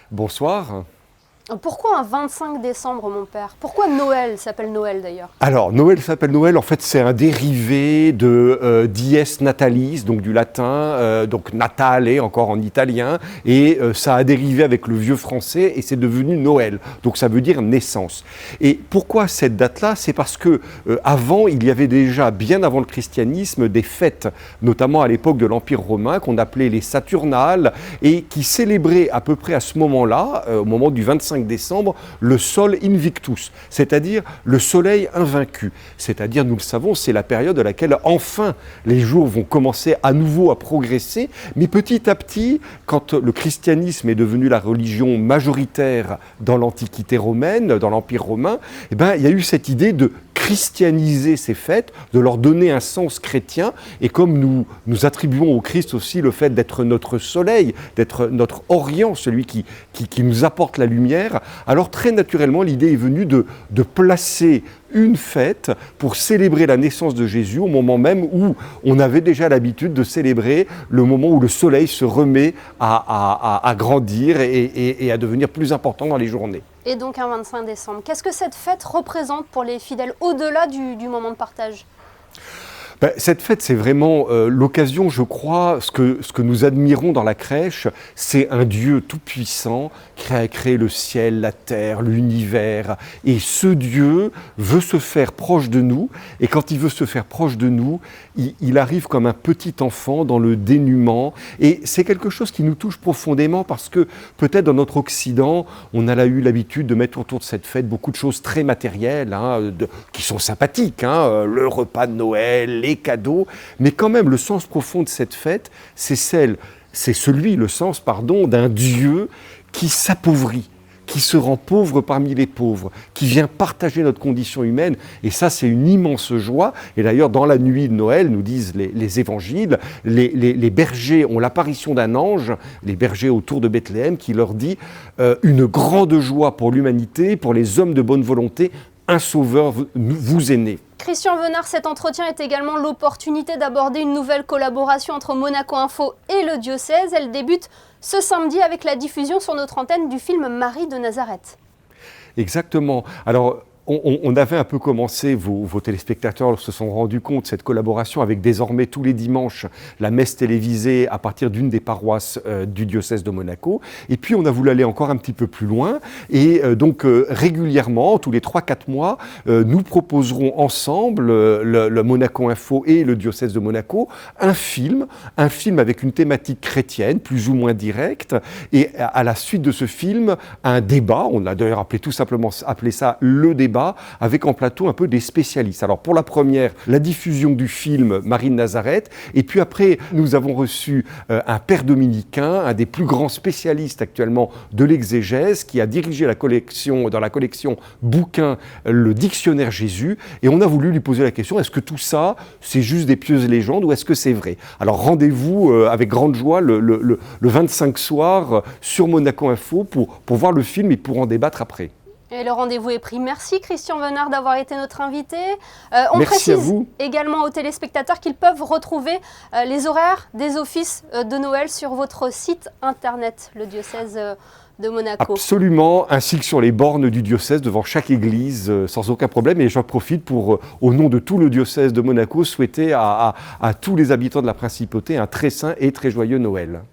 Bonsoir. Pourquoi un 25 décembre, mon père? Pourquoi Noël s'appelle Noël d'ailleurs? Alors, Noël s'appelle Noël, en fait c'est un dérivé de dies natalis, donc du latin, donc natale encore en italien, et ça a dérivé avec le vieux français et c'est devenu Noël, donc ça veut dire naissance. Et pourquoi cette date-là? C'est parce que avant, il y avait déjà, bien avant le christianisme, des fêtes, notamment à l'époque de l'Empire romain, qu'on appelait les Saturnales, et qui célébraient à peu près à ce moment-là, au moment du 25 décembre, le Sol Invictus, c'est-à-dire le soleil invaincu. C'est-à-dire, nous le savons, c'est la période à laquelle enfin les jours vont commencer à nouveau à progresser, mais petit à petit, quand le christianisme est devenu la religion majoritaire dans l'Antiquité romaine, dans l'Empire romain, eh ben, il y a eu cette idée de christianiser ces fêtes, de leur donner un sens chrétien, et comme nous attribuons au Christ aussi le fait d'être notre soleil, d'être notre Orient, celui qui nous apporte la lumière, alors très naturellement l'idée est venue de placer une fête pour célébrer la naissance de Jésus au moment même où on avait déjà l'habitude de célébrer le moment où le soleil se remet à grandir et à devenir plus important dans les journées. Et donc un 25 décembre. Qu'est-ce que cette fête représente pour les fidèles au-delà du moment de partage ? Cette fête, c'est vraiment l'occasion, je crois, ce que nous admirons dans la crèche, c'est un Dieu tout-puissant qui a créé le ciel, la terre, l'univers. Et ce Dieu veut se faire proche de nous. Et quand il veut se faire proche de nous, il arrive comme un petit enfant dans le dénuement. Et c'est quelque chose qui nous touche profondément parce que peut-être dans notre Occident, on a eu l'habitude de mettre autour de cette fête beaucoup de choses très matérielles, qui sont sympathiques, le repas de Noël, les cadeaux, mais quand même le sens profond de cette fête, le sens d'un Dieu qui s'appauvrit, qui se rend pauvre parmi les pauvres, qui vient partager notre condition humaine, et ça c'est une immense joie. Et d'ailleurs dans la nuit de Noël, nous disent les évangiles, les bergers ont l'apparition d'un ange, les bergers autour de Bethléem, qui leur dit une grande joie pour l'humanité, pour les hommes de bonne volonté, un sauveur vous est né. Christian Venard, cet entretien est également l'opportunité d'aborder une nouvelle collaboration entre Monaco Info et le diocèse. Elle débute ce samedi avec la diffusion sur notre antenne du film Marie de Nazareth. Exactement. Alors, on avait un peu commencé, vos téléspectateurs se sont rendus compte de cette collaboration avec désormais tous les dimanches la messe télévisée à partir d'une des paroisses du diocèse de Monaco. Et puis on a voulu aller encore un petit peu plus loin et donc régulièrement, tous les 3-4 mois, nous proposerons ensemble, le Monaco Info et le diocèse de Monaco, un film avec une thématique chrétienne, plus ou moins directe, et à la suite de ce film, un débat, on a d'ailleurs tout simplement appelé ça le débat, avec en plateau un peu des spécialistes. Alors pour la première, la diffusion du film Marie de Nazareth, et puis après nous avons reçu un père dominicain, un des plus grands spécialistes actuellement de l'exégèse, qui a dirigé dans la collection bouquins le dictionnaire Jésus, et on a voulu lui poser la question, est-ce que tout ça c'est juste des pieuses légendes ou est-ce que c'est vrai? Alors rendez-vous avec grande joie le 25 soir sur Monaco Info pour voir le film et pour en débattre après. Et le rendez-vous est pris. Merci Christian Venard d'avoir été notre invité. Merci On précise à vous. Également aux téléspectateurs qu'ils peuvent retrouver les horaires des offices de Noël sur votre site internet, le diocèse de Monaco. Absolument, ainsi que sur les bornes du diocèse devant chaque église, sans aucun problème. Et j'en profite pour, au nom de tout le diocèse de Monaco, souhaiter à tous les habitants de la principauté un très saint et très joyeux Noël.